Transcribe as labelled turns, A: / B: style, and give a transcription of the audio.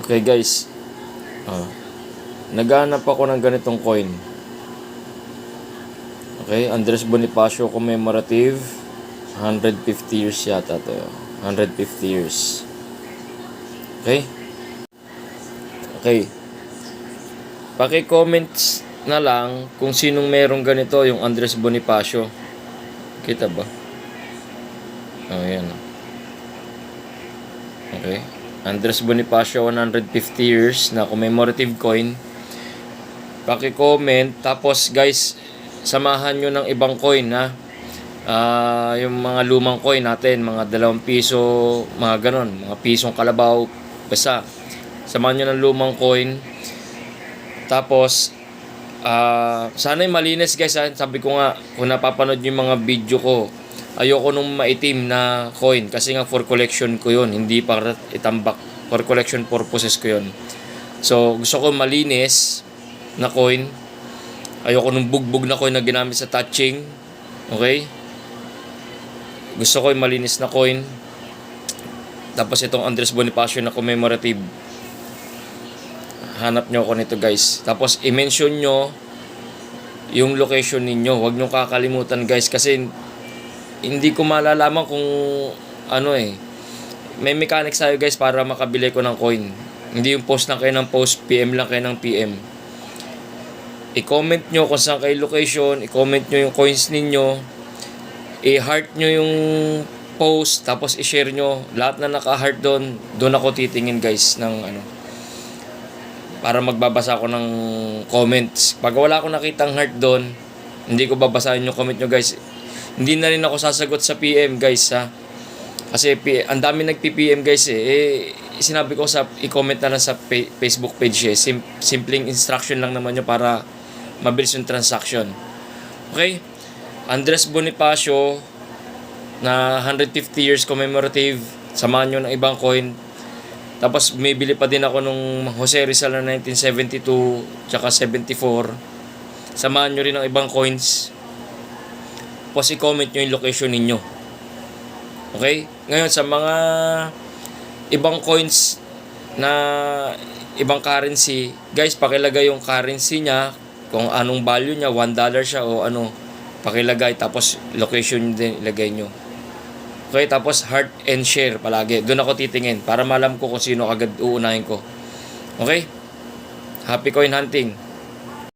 A: Okay guys, naghanap ako ng ganitong coin. Okay, Andres Bonifacio commemorative, 150 years yata to. 150 years. Okay? Okay. Paki-comments na lang kung sinong merong ganito, yung Andres Bonifacio. Kita ba? Oh, yan. Okay. Andres Bonifacio 150 years na commemorative coin. Paki-comment. Tapos guys, samahan nyo ng ibang coin ha. Yung mga lumang coin natin, mga 2 piso, mga ganon, mga pisong kalabaw, basta samahan nyo ng lumang coin. Tapos sana'y malinis guys ha. Sabi ko nga, kung napapanood nyo yung mga video ko, ayoko nung maitim na coin kasi nga for collection ko yun, hindi para itambak, for collection purposes ko yun. So gusto ko malinis na coin. Ayoko nung bugbog na coin na ginamit sa touching. Okay? Gusto ko yung malinis na coin. Tapos itong Andres Bonifacio na commemorative. Hanap nyo ako nito guys. Tapos i-mention nyo yung location ninyo. Huwag nyo kakalimutan guys kasi hindi ko malalaman kung ano may mechanics tayo guys para makabili ko ng coin. Hindi yung post lang kayo ng post, PM lang kayo ng PM. I-comment nyo kung saan kayo location, i-comment nyo yung coins ninyo, i-heart nyo yung post, tapos i-share nyo. Lahat na naka-heart doon ako titingin guys ng para magbabasa ako ng comments. Pag wala akong nakitang heart doon, hindi ko babasahin yung comment nyo guys. Hindi na rin ako sasagot sa PM guys ha. Kasi ang dami nagpi-PM guys sinabi ko sa i-comment na lang sa Facebook page simpleng instruction lang naman nyo para mabilis yung transaction. Okay? Andres Bonifacio na 150 years commemorative. Samahan nyo ng ibang coin. Tapos may bili pa din ako nung Jose Rizal na 1972 tsaka 74. Samahan nyo rin ng ibang coins. Tapos i-comment nyo yung location ninyo. Okay? Ngayon sa mga ibang coins na ibang currency, guys, pakilagay yung currency niya, kung anong value niya, $1 siya o ano, pakilagay, tapos location din ilagay nyo. Okay, tapos heart and share palagi. Doon ako titingin para malam ko kung sino agad uunahin ko. Okay? Happy coin hunting!